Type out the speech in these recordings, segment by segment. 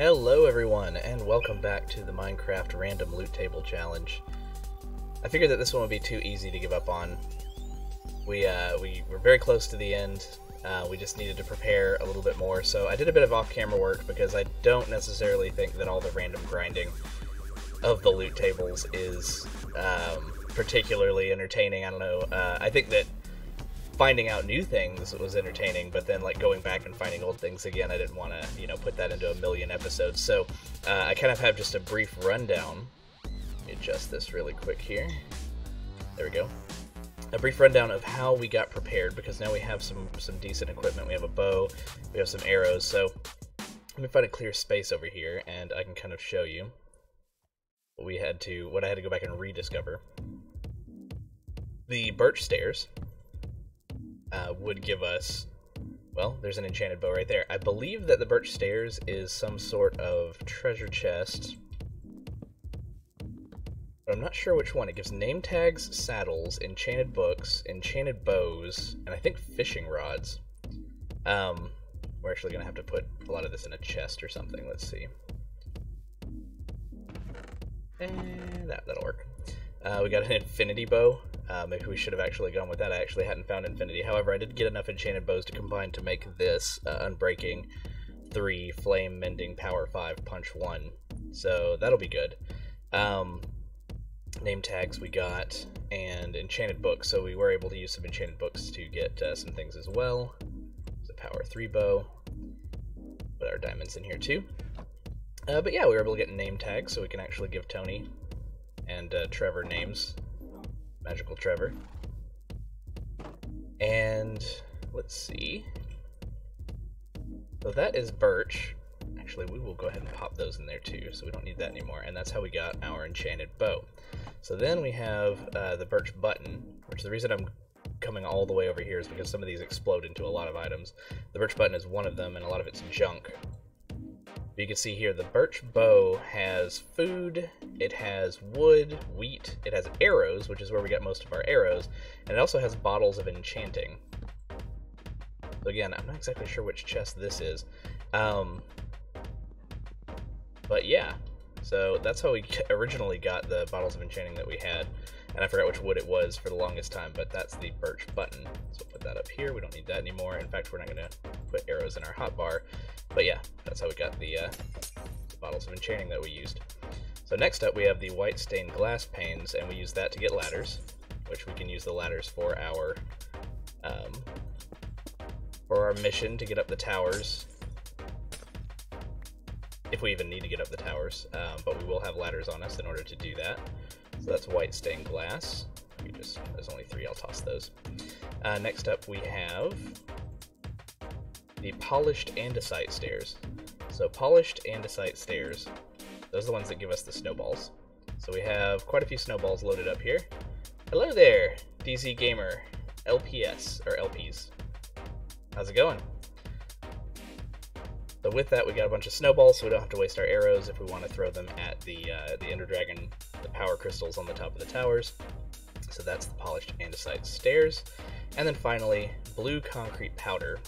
Hello everyone, and welcome back to the Minecraft Random Loot Table Challenge. I figured that this one would be too easy to give up on. We were very close to the end. We just needed to prepare a little bit more, so I did a bit of off-camera work because I don't necessarily think that all the random grinding of the loot tables is particularly entertaining. I don't know. I think that finding out new things was entertaining, but then like going back and finding old things again, I didn't want to, put that into a million episodes. So I kind of have just a brief rundown. Let me adjust this really quick here. There we go. A brief rundown of how we got prepared, because now we have some decent equipment. We have a bow, we have some arrows. So let me find a clear space over here, and I can kind of show you what I had to go back and rediscover. The birch stairs would give us, well, there's an enchanted bow right there. I believe that the birch stairs is some sort of treasure chest, but I'm not sure which one. It gives name tags, saddles, enchanted books, enchanted bows, and I think fishing rods. We're actually gonna have to put a lot of this in a chest or something. Let's see. And that'll work. We got an infinity bow. Maybe we should have actually gone with that. I actually hadn't found infinity. However, I did get enough enchanted bows to combine to make this Unbreaking 3, Flame Mending, Power 5, Punch 1. So that'll be good. Name tags we got, and enchanted books. So we were able to use some enchanted books to get some things as well. It's a Power 3 bow. Put our diamonds in here too. But yeah, we were able to get name tags, so we can actually give Tony and Trevor names. Magical Trevor. And let's see. So that is birch. Actually, we will go ahead and pop those in there too, so we don't need that anymore. And that's how we got our enchanted bow. So then we have the birch button, which the reason I'm coming all the way over here is because some of these explode into a lot of items. The birch button is one of them, and a lot of it's junk. You can see here the birch bow has food, it has wood, wheat, it has arrows, which is where we get most of our arrows, and it also has bottles of enchanting. So again, I'm not exactly sure which chest this is. But yeah, so that's how we originally got the bottles of enchanting that we had, and I forgot which wood it was for the longest time, but that's the birch button. So we'll put that up here. We don't need that anymore. In fact, we're not going to put arrows in our hotbar. But yeah, that's how we got the bottles of enchanting that we used. So next up, we have the white stained glass panes, and we use that to get ladders, which we can use the ladders for our mission to get up the towers, if we even need to get up the towers. But we will have ladders on us in order to do that. So that's white stained glass. There's only 3, I'll toss those. Next up, we have the polished andesite stairs. So polished andesite stairs, those are the ones that give us the snowballs. So we have quite a few snowballs loaded up here. Hello there, DZ Gamer LPS, or LPs. How's it going? So with that, we got a bunch of snowballs, so we don't have to waste our arrows if we want to throw them at the Ender Dragon, the power crystals on the top of the towers. So that's the polished andesite stairs. And then finally, blue concrete powder.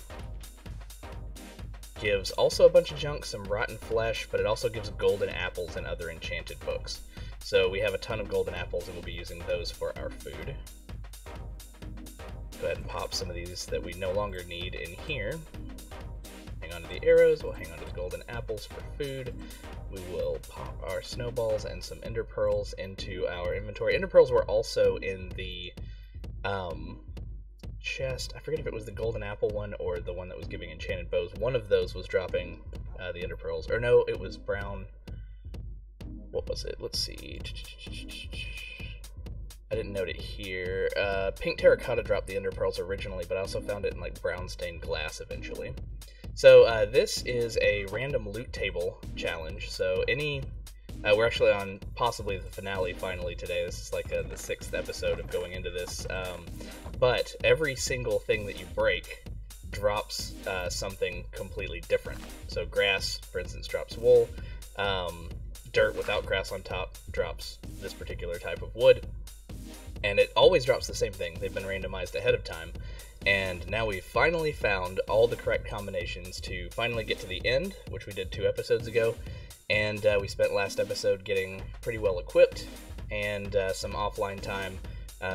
Gives also a bunch of junk, some rotten flesh, but it also gives golden apples and other enchanted books. So we have a ton of golden apples, and we'll be using those for our food. Go ahead and pop some of these that we no longer need in here. Hang on to the arrows, we'll hang on to the golden apples for food. We will pop our snowballs and some ender pearls into our inventory. Ender pearls were also in the chest. I forget if it was the golden apple one or the one that was giving enchanted bows. One of those was dropping the ender pearls. Or no, it was brown. What was it? Let's see. I didn't note it here. Pink terracotta dropped the ender pearls originally, but I also found it in like brown stained glass eventually. So this is a random loot table challenge. So we're actually on possibly the finale finally today. This is like the 6th episode of going into this. But every single thing that you break drops something completely different. So grass, for instance, drops wool. Dirt without grass on top drops this particular type of wood. And it always drops the same thing. They've been randomized ahead of time. And now we've finally found all the correct combinations to finally get to the end, which we did 2 episodes ago. And we spent last episode getting pretty well equipped, and some offline time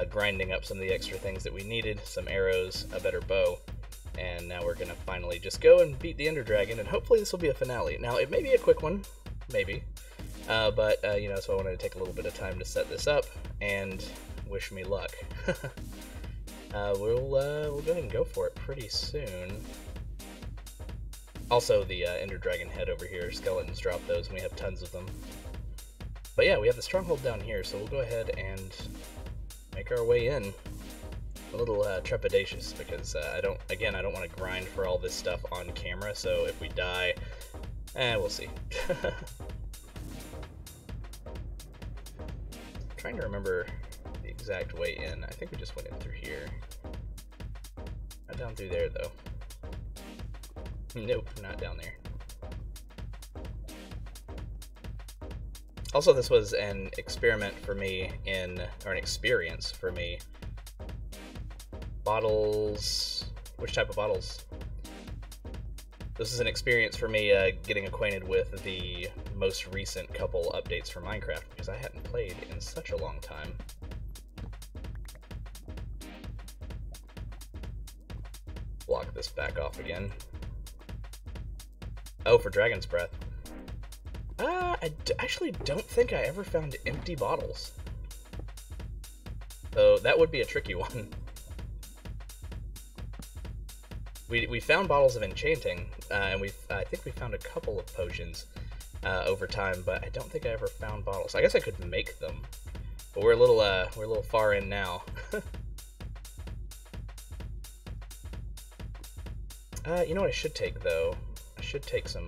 grinding up some of the extra things that we needed, some arrows, a better bow. And now we're going to finally just go and beat the Ender Dragon, and hopefully this will be a finale. Now, it may be a quick one, maybe, but, you know, so I wanted to take a little bit of time to set this up, and wish me luck. We'll go ahead and go for it pretty soon. Also, the Ender Dragon head over here, skeletons drop those, and we have tons of them. But yeah, we have the stronghold down here, so we'll go ahead and make our way in. A little trepidatious, because I don't want to grind for all this stuff on camera, so if we die, we'll see. I'm trying to remember the exact way in. I think we just went in through here. Not down through there, though. Nope, not down there. Also, this was an experiment for me or an experience for me. Bottles... Which type of bottles? This is an experience for me getting acquainted with the most recent couple updates for Minecraft, because I hadn't played in such a long time. Block this back off again. Oh, for Dragon's Breath. I actually don't think I ever found empty bottles. So that would be a tricky one. We found bottles of enchanting, and I think we found a couple of potions over time, but I don't think I ever found bottles. I guess I could make them, but we're a little far in now. You know what I should take, though? I should take some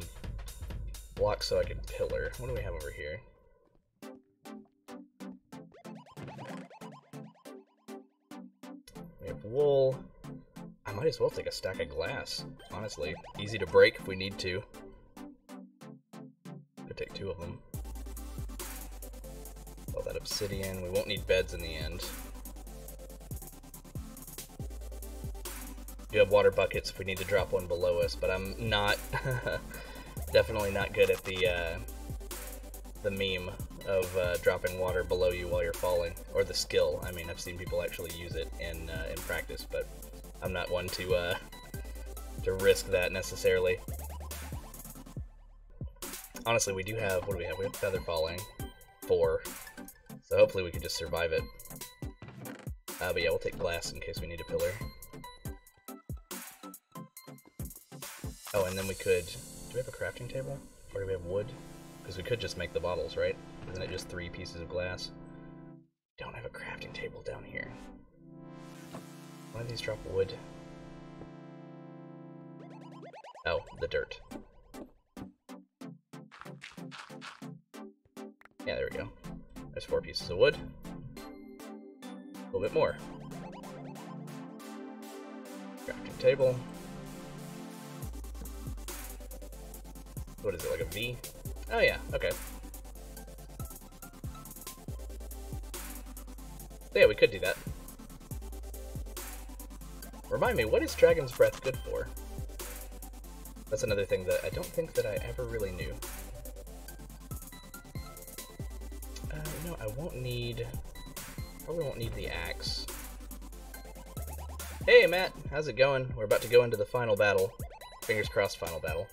blocks so I can pillar. What do we have over here? We have wool. I might as well take a stack of glass, honestly. Easy to break if we need to. Could take 2 of them. All that obsidian. We won't need beds in the end. You have water buckets if we need to drop one below us, but I'm not, definitely not good at the meme of dropping water below you while you're falling, or the skill. I mean, I've seen people actually use it in practice, but I'm not one to risk that necessarily. Honestly, we do have, what do we have? We have feather falling, 4, so hopefully we can just survive it. But yeah, we'll take glass in case we need a pillar. Oh, and then we could... Do we have a crafting table? Or do we have wood? Because we could just make the bottles, right? Isn't it just 3 pieces of glass? Don't have a crafting table down here. Why do these drop wood? Oh, the dirt. Yeah, there we go. There's 4 pieces of wood. A little bit more. Crafting table. What is it, like a V? Oh yeah, okay. So yeah, we could do that. Remind me, what is Dragon's Breath good for? That's another thing that I don't think that I ever really knew. No, I won't need... Probably won't need the axe. Hey Matt, how's it going? We're about to go into the final battle. Fingers crossed, final battle.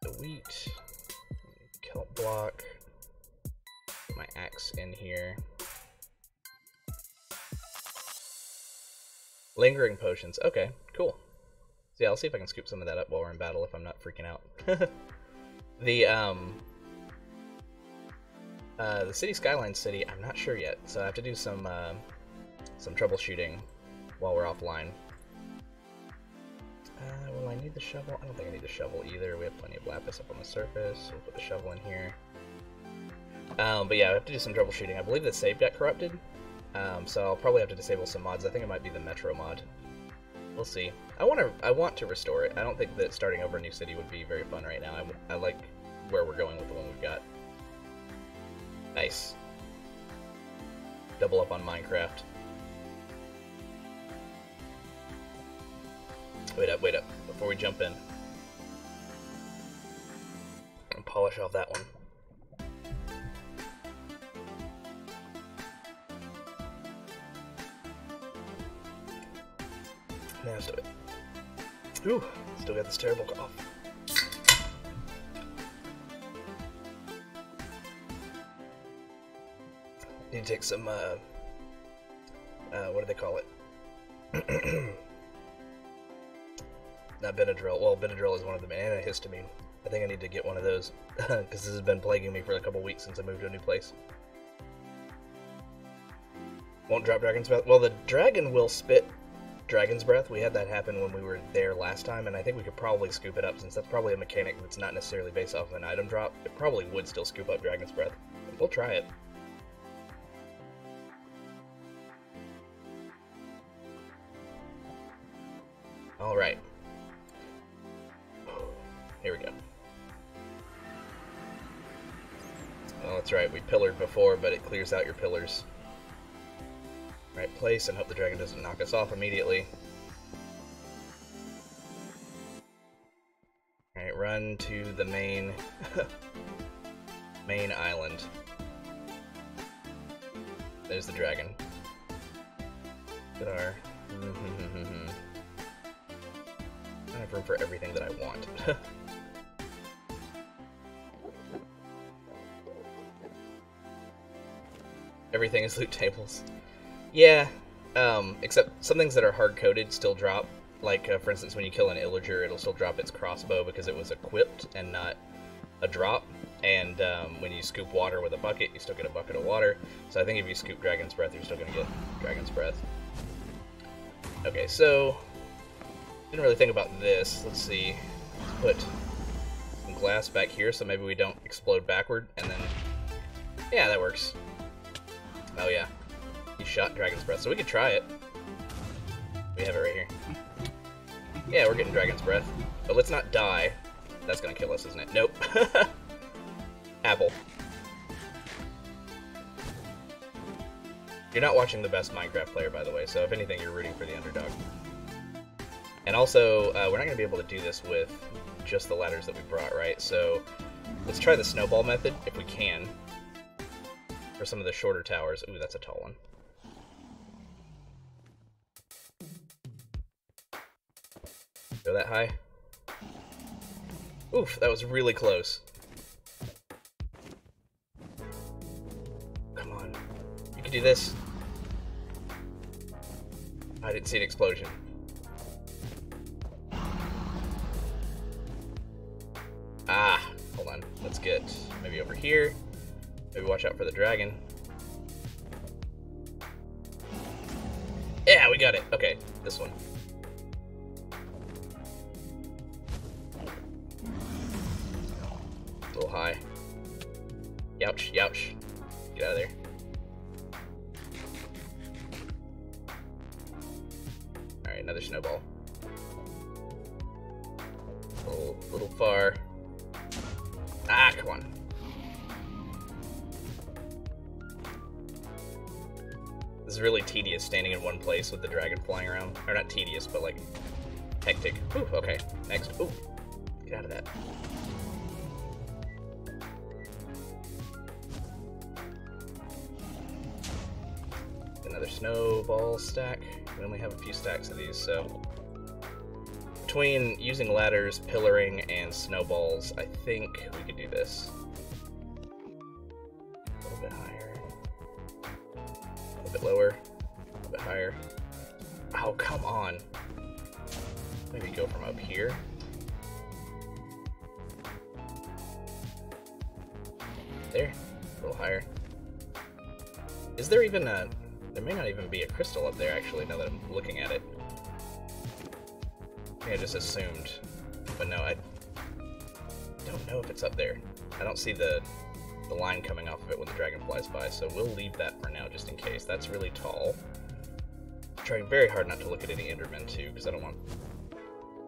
The wheat, kelp block, my axe in here. Lingering potions, okay, cool. So yeah, I'll see if I can scoop some of that up while we're in battle if I'm not freaking out. The city skyline city, I'm not sure yet, so I have to do some troubleshooting while we're offline. Will I need the shovel? I don't think I need the shovel either. We have plenty of lapis up on the surface. We'll put the shovel in here. But yeah, I have to do some troubleshooting. I believe the save got corrupted, so I'll probably have to disable some mods. I think it might be the Metro mod. We'll see. I want to restore it. I don't think that starting over a new city would be very fun right now. I like where we're going with the one we've got. Nice. Double up on Minecraft. Wait up, before we jump in. And polish off that one. Now let's do it. Ooh, still got this terrible cough. Need to take some, what do they call it? Not Benadryl. Well, Benadryl is one of them. Antihistamine. I think I need to get one of those, because this has been plaguing me for a couple weeks since I moved to a new place. Won't drop Dragon's Breath? Well, the dragon will spit Dragon's Breath. We had that happen when we were there last time, and I think we could probably scoop it up, since that's probably a mechanic that's not necessarily based off of an item drop. It probably would still scoop up Dragon's Breath. We'll try it. Alright. Here we go. Oh, that's right, we pillared before, but it clears out your pillars. Right place, and hope the dragon doesn't knock us off immediately. Alright, run to the main main island. There's the dragon. Look at our... I have room for everything that I want. Everything is loot tables. Yeah, except some things that are hard-coded still drop. Like, for instance, when you kill an illager, it'll still drop its crossbow because it was equipped and not a drop. And when you scoop water with a bucket, you still get a bucket of water. So I think if you scoop Dragon's Breath, you're still going to get Dragon's Breath. Okay, so... didn't really think about this. Let's see. Let's put some glass back here so maybe we don't explode backward, and then... yeah, that works. Oh yeah. He shot Dragon's Breath, so we could try it. We have it right here. Yeah, we're getting Dragon's Breath. But let's not die. That's gonna kill us, isn't it? Nope. Apple. You're not watching the best Minecraft player, by the way, so if anything, you're rooting for the underdog. And also, we're not going to be able to do this with just the ladders that we brought, right? So, let's try the snowball method, if we can, for some of the shorter towers. Ooh, that's a tall one. Go that high. Oof, that was really close. Come on. You can do this. I didn't see an explosion. Ah, hold on. Let's get maybe over here. Maybe watch out for the dragon. Yeah, we got it. Okay, this one. A little high. Youch, youch. Get out of there. Alright, another snowball. A little far. Ah, come on. This is really tedious standing in one place with the dragon flying around. Or not tedious, but like hectic. Ooh, okay. Next. Ooh. Get out of that. Another snowball stack. We only have a few stacks of these, so between using ladders, pillaring, and snowballs, I think we could do this. A little bit higher. A little bit lower. A little bit higher. Oh, come on. Maybe go from up here. There. A little higher. Is there even a... there may not even be a crystal up there, actually, now that I'm looking at it. I just assumed, but no, I don't know if it's up there. I don't see the line coming off of it when the dragon flies by, so we'll leave that for now just in case. That's really tall. I'm trying very hard not to look at any Endermen too, because I don't want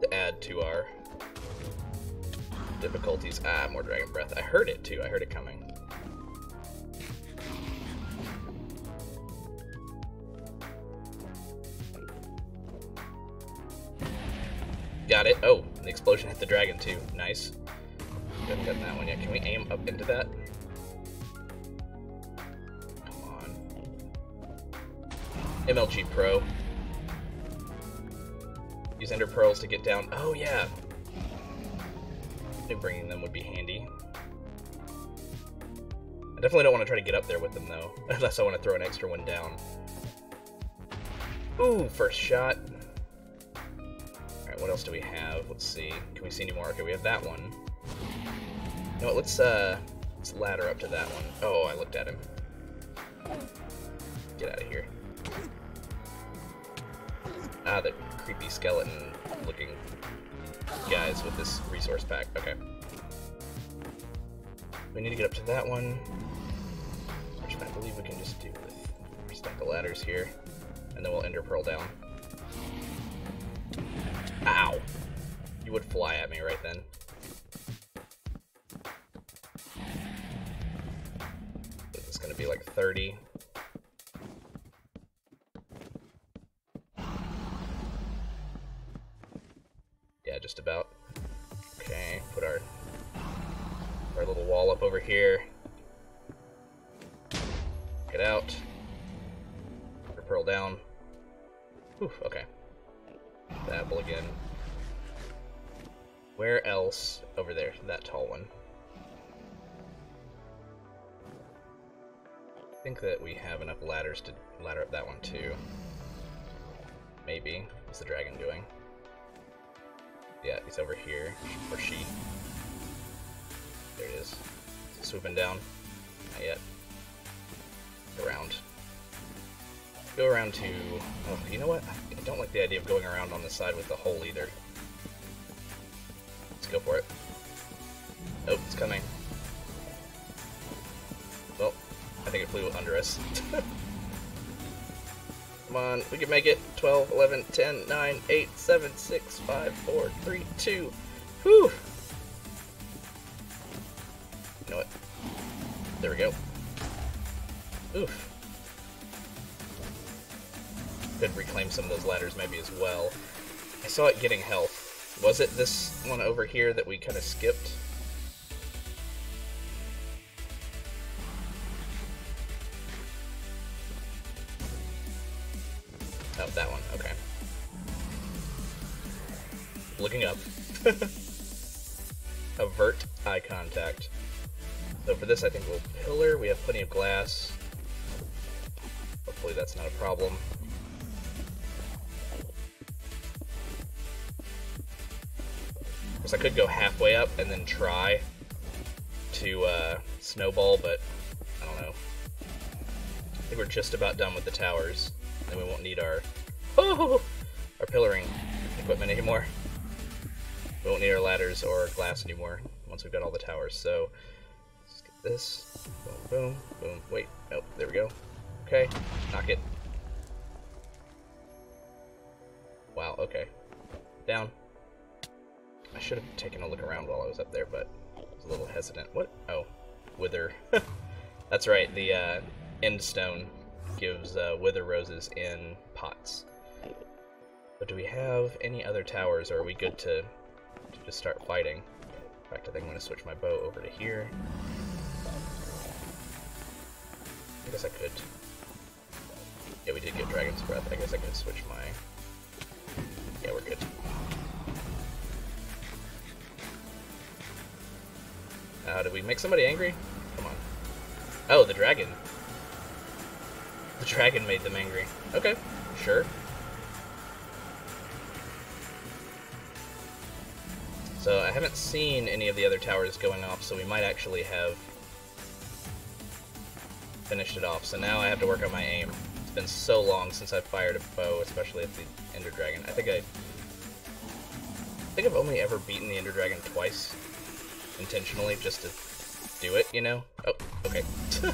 to add to our difficulties. Ah, more dragon breath. I heard it too. I heard it coming. got it. Oh, the explosion hit the dragon too. Nice. We haven't gotten that one yet. Can we aim up into that? Come on. MLG Pro. Use Ender Pearls to get down. Oh, yeah. I think bringing them would be handy. I definitely don't want to try to get up there with them, though. Unless I want to throw an extra one down. Ooh, first shot. Alright, what else do we have? Let's see. Can we see any more? Okay, we have that one. You know what, let's ladder up to that one. Oh, I looked at him. Get out of here. Ah, the creepy skeleton-looking guys with this resource pack. Okay. We need to get up to that one, which I believe we can just do with restack the ladders here, and then we'll Ender Pearl down. Ow! You would fly at me right then. This is gonna be like 30. Yeah, just about. Okay, put our little wall up over here. Get out. Pearl down. Whew, okay. Apple again. Where else? Over there, that tall one. I think that we have enough ladders to ladder up that one too. Maybe. What's the dragon doing? Yeah, he's over here. Or she. There it is. Swooping down. Not yet. Go around. Go around to... Oh, you know what? I don't like the idea of going around on the side with the hole either. Let's go for it. Oh, it's coming. Well, I think it flew under us. Come on, we can make it. 12, 11, 10, 9, 8, 7, 6, 5, 4, 3, 2. Whew! You know what? There we go. Oof. Could reclaim some of those ladders maybe as well. I saw it getting health. Was it this one over here that we kind of skipped? Oh, that one. Okay. Looking up. Avert eye contact. So for this, I think we'll pillar. We have plenty of glass. Hopefully that's not a problem. Of course, I could go halfway up and then try to snowball, but I don't know. I think we're just about done with the towers. Then we won't need our pillaring equipment anymore. We won't need our ladders or glass anymore once we've got all the towers. So let's get this. Boom, boom, boom. Wait, nope, there we go. Okay, knock it. Wow, okay. Down. I should have taken a look around while I was up there, but I was a little hesitant. What? Oh, wither. That's right, the end stone gives wither roses in pots. But do we have any other towers, or are we good to just start fighting? In fact, I think I'm going to switch my bow over to here. I guess I could. Yeah, we did get Dragon's Breath. I guess I could switch my... Yeah, we're good. Did we make somebody angry? Come on. Oh, the dragon. The dragon made them angry. Okay, sure. So I haven't seen any of the other towers going off, so we might actually have finished it off. So now I have to work on my aim. It's been so long since I've fired a bow, especially at the Ender Dragon. I think I've only ever beaten the Ender Dragon twice, intentionally, just to do it, you know? Oh, okay. Come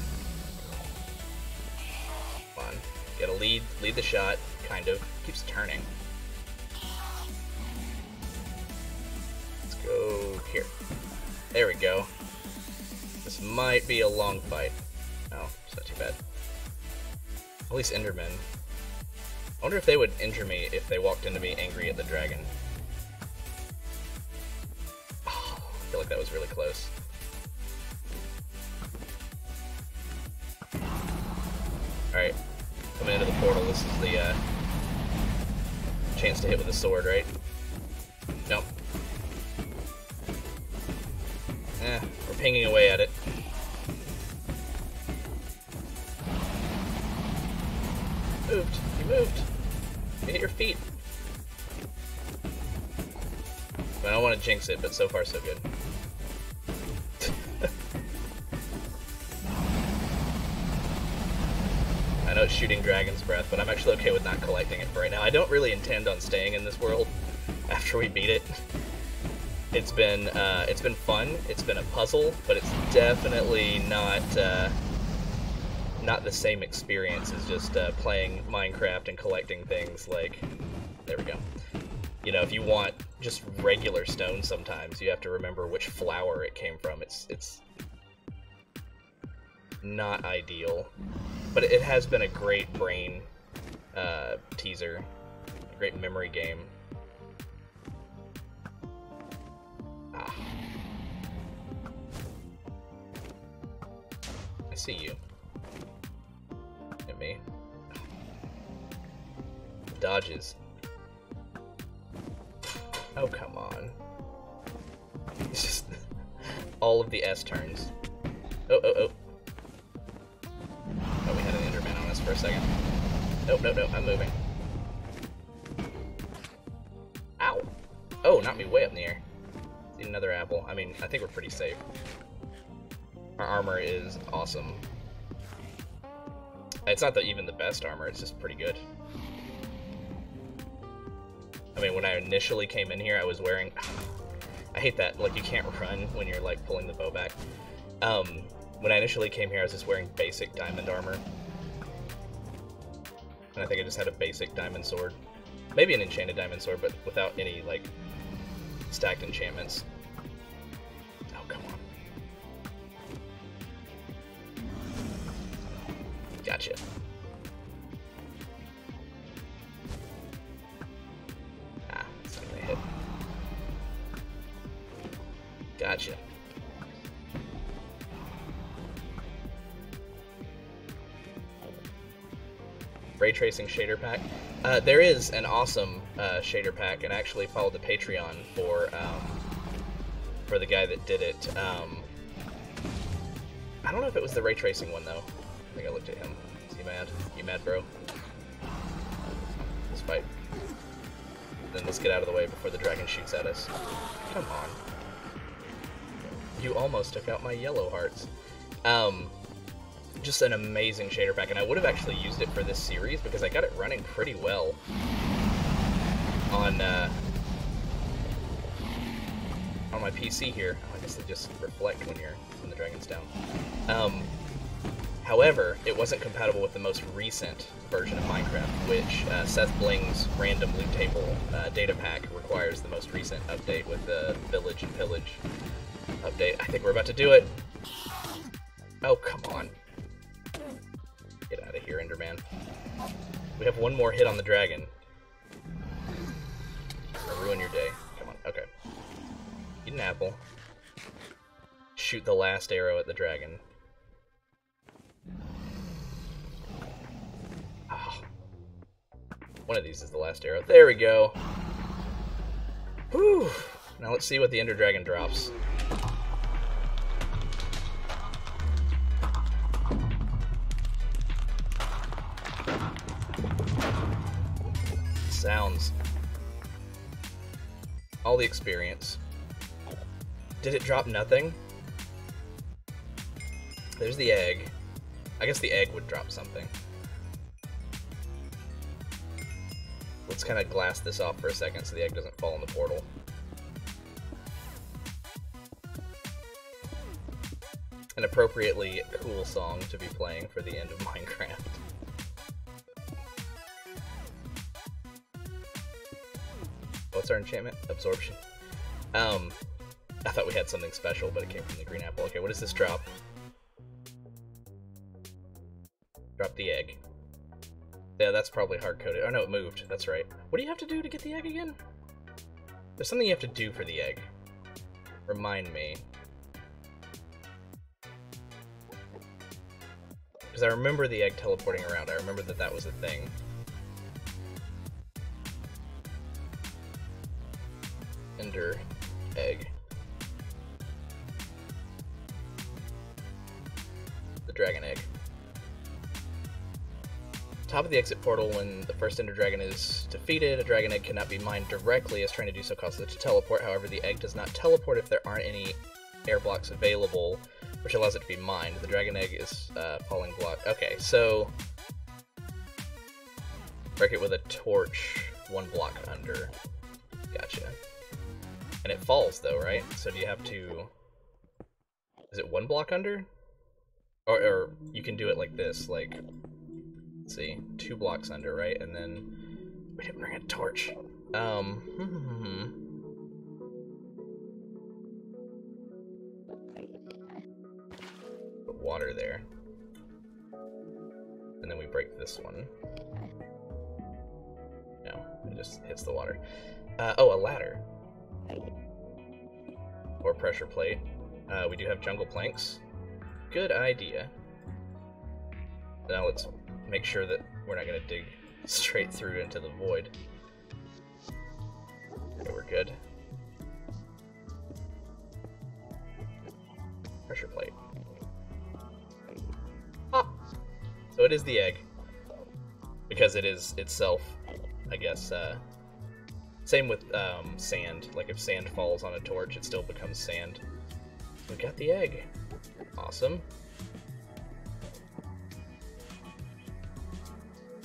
on. Gotta lead the shot, kind of. Keeps turning. Let's go here. There we go. This might be a long fight. Oh, it's not too bad. At least Endermen. I wonder if they would injure me if they walked into me angry at the dragon. feel like that was really close. Alright, coming into the portal, this is the chance to hit with a sword, right? Nope. We're pinging away at it. Moved. You moved. You hit your feet. I don't want to jinx it, but so far so good. I know it's shooting Dragon's Breath, but I'm actually okay with not collecting it for right now. I don't really intend on staying in this world after we beat it. It's been fun. It's been a puzzle, but it's definitely not the same experience as just playing Minecraft and collecting things like. There we go. You know, if you want just regular stone, sometimes you have to remember which flower it came from. It's not ideal, but it has been a great brain teaser, a great memory game. Ah. I see you. At me. Dodges. Oh, come on. It's just all of the S turns. Oh, oh, oh. Oh, we had an Enderman on us for a second. Nope, nope, nope, I'm moving. Ow! Oh, knocked me way up in the air. Need another apple. I mean, I think we're pretty safe. Our armor is awesome. It's not even the best armor, it's just pretty good. I mean, when I initially came in here, I was wearing... I hate that, like, you can't run when you're, like, pulling the bow back. When I initially came here, I was just wearing basic diamond armor. And I think I just had a basic diamond sword. Maybe an enchanted diamond sword, but without any, like, stacked enchantments. Oh, come on. Gotcha. Gotcha. Ray tracing shader pack. There is an awesome shader pack, and I actually followed the Patreon for the guy that did it. I don't know if it was the ray tracing one though. I think I looked at him. Is he mad? You mad, bro? Let's fight. Then let's get out of the way before the dragon shoots at us. Come on. You almost took out my yellow hearts. Just an amazing shader pack, and I would have actually used it for this series because I got it running pretty well on my PC here. Oh, I guess they just reflect when the dragon's down. However, it wasn't compatible with the most recent version of Minecraft, which Seth Bling's random loot table data pack requires the most recent update with the village and pillage update. I think we're about to do it. Oh, come on. Get out of here, Enderman. We have one more hit on the dragon. I'll ruin your day. Come on. Okay. Eat an apple. Shoot the last arrow at the dragon. Oh. One of these is the last arrow. There we go. Whew. Now let's see what the Ender Dragon drops. Sounds. All the experience. Did it drop nothing? There's the egg. I guess the egg would drop something. Let's kind of glass this off for a second so the egg doesn't fall in the portal. An appropriately cool song to be playing for the end of Minecraft. What's our enchantment? Absorption. I thought we had something special, but it came from the green apple. Okay, what does this drop? Drop the egg. Yeah, that's probably hard-coded. Oh no, it moved. That's right. What do you have to do to get the egg again? There's something you have to do for the egg. Remind me. Because I remember the egg teleporting around. I remember that that was a thing. Ender egg. The dragon egg. Top of the exit portal, when the first Ender Dragon is defeated, a dragon egg cannot be mined directly, as trying to do so causes it to teleport. However, the egg does not teleport if there aren't any air blocks available, which allows it to be mined. The dragon egg is falling block. Okay, so break it with a torch, 1 block under. Gotcha. And it falls though, right? So do you have to... Is it 1 block under? Or you can do it like this, like... Let's see, 2 blocks under, right? And then... We didn't bring a torch. Put water there. And then we break this one. No, it just hits the water. Oh, a ladder. Or pressure plate. We do have jungle planks. Good idea. Now let's make sure that we're not going to dig straight through into the void. Okay, we're good. Pressure plate. Ah! So it is the egg. Because it is itself, I guess, same with sand. Like if sand falls on a torch, it still becomes sand. We got the egg. Awesome.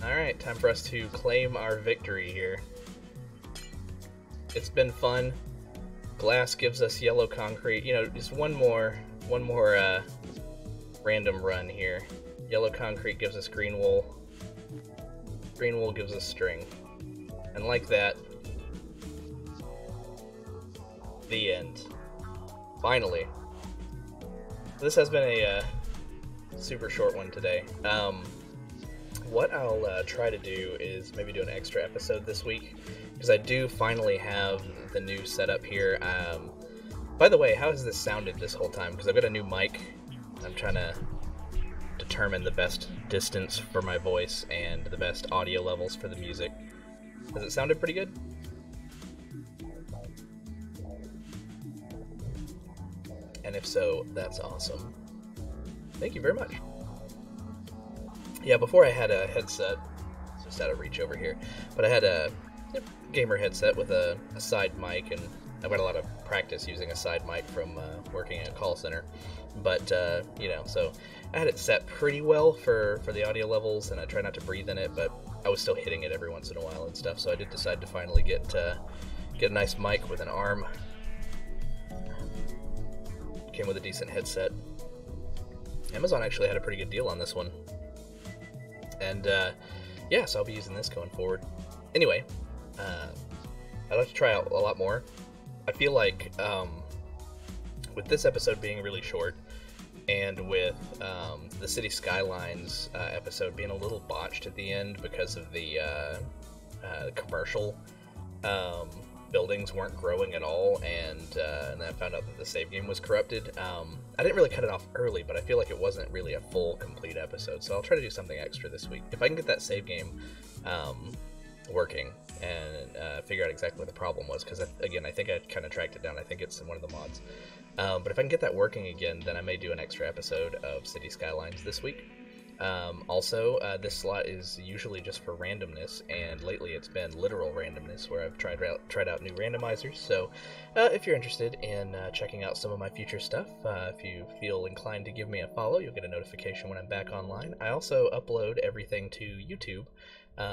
Alright, time for us to claim our victory here. It's been fun. Glass gives us yellow concrete. You know, just one more random run here. Yellow concrete gives us green wool. Green wool gives us string. And like that, the end. Finally. This has been a super short one today. What I'll try to do is maybe do an extra episode this week, because I do finally have the new setup here. By the way, how has this sounded this whole time? Because I've got a new mic. I'm trying to determine the best distance for my voice and the best audio levels for the music. Has it sounded pretty good? And if so, that's awesome. Thank you very much. Yeah, before I had a headset, it's just out of reach over here, but I had a gamer headset with a side mic, and I've got a lot of practice using a side mic from working at a call center. But, you know, so I had it set pretty well for the audio levels, and I try not to breathe in it, but I was still hitting it every once in a while and stuff, so I did decide to finally get a nice mic with an arm. Came with a decent headset. Amazon actually had a pretty good deal on this one. And, yeah, so I'll be using this going forward. Anyway, I'd like to try out a lot more. I feel like, with this episode being really short, and with the City Skylines episode being a little botched at the end because of the commercial, buildings weren't growing at all, and then I found out that the save game was corrupted. I didn't really cut it off early, but I feel like it wasn't really a full, complete episode, so I'll try to do something extra this week. If I can get that save game working and figure out exactly what the problem was, because, again, I think I kind of tracked it down. I think it's in one of the mods. But if I can get that working again, then I may do an extra episode of City Skylines this week. Also, this slot is usually just for randomness, and lately it's been literal randomness, where I've tried out new randomizers. So, if you're interested in checking out some of my future stuff, if you feel inclined to give me a follow, you'll get a notification when I'm back online. I also upload everything to YouTube,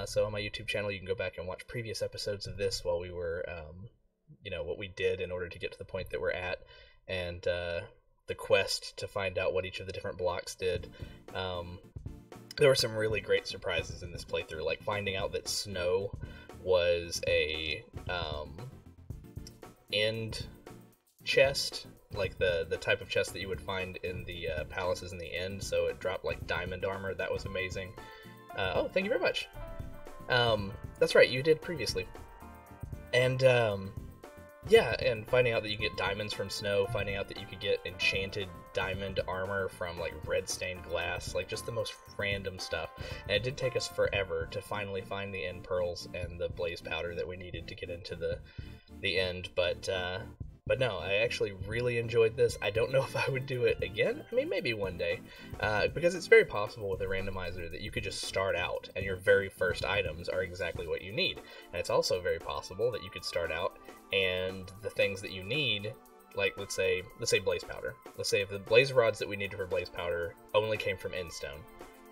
so on my YouTube channel you can go back and watch previous episodes of this while we were, you know, what we did in order to get to the point that we're at, and the quest to find out what each of the different blocks did. There were some really great surprises in this playthrough, like finding out that snow was a end chest, like the type of chest that you would find in the palaces in the end, so it dropped like diamond armor. That was amazing. Oh, thank you very much. That's right, you did previously. And Yeah, and finding out that you can get diamonds from snow, finding out that you could get enchanted diamond armor from like red stained glass, like just the most random stuff. And it did take us forever to finally find the end pearls and the blaze powder that we needed to get into the end, but no, I actually really enjoyed this. I don't know if I would do it again. I mean, maybe one day, because it's very possible with a randomizer that you could just start out and your very first items are exactly what you need. And it's also very possible that you could start out and the things that you need, like let's say blaze powder. Let's say if the blaze rods that we needed for blaze powder only came from endstone,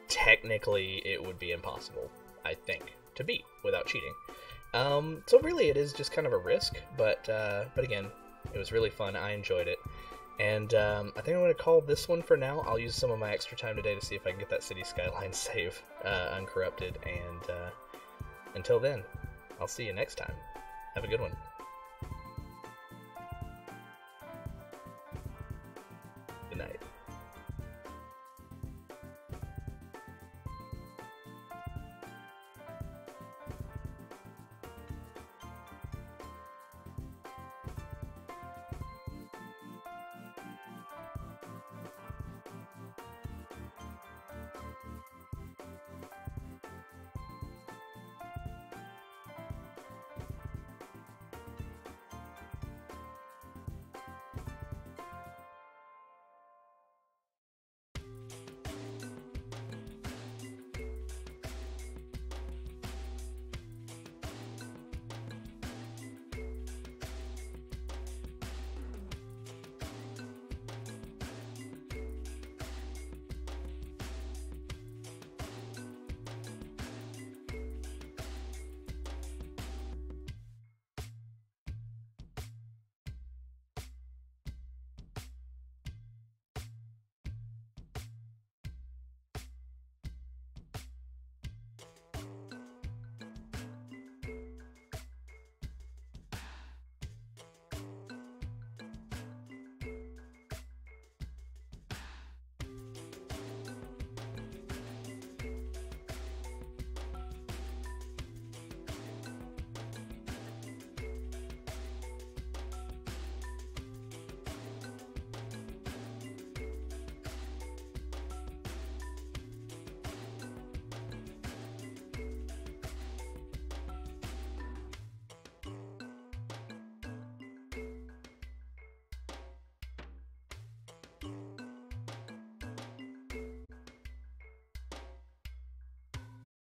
technically it would be impossible, I think, to beat without cheating. So really it is just kind of a risk, but again, it was really fun. I enjoyed it. And I think I'm going to call this one for now. I'll use some of my extra time today to see if I can get that City Skyline save uncorrupted. And until then, I'll see you next time. Have a good one.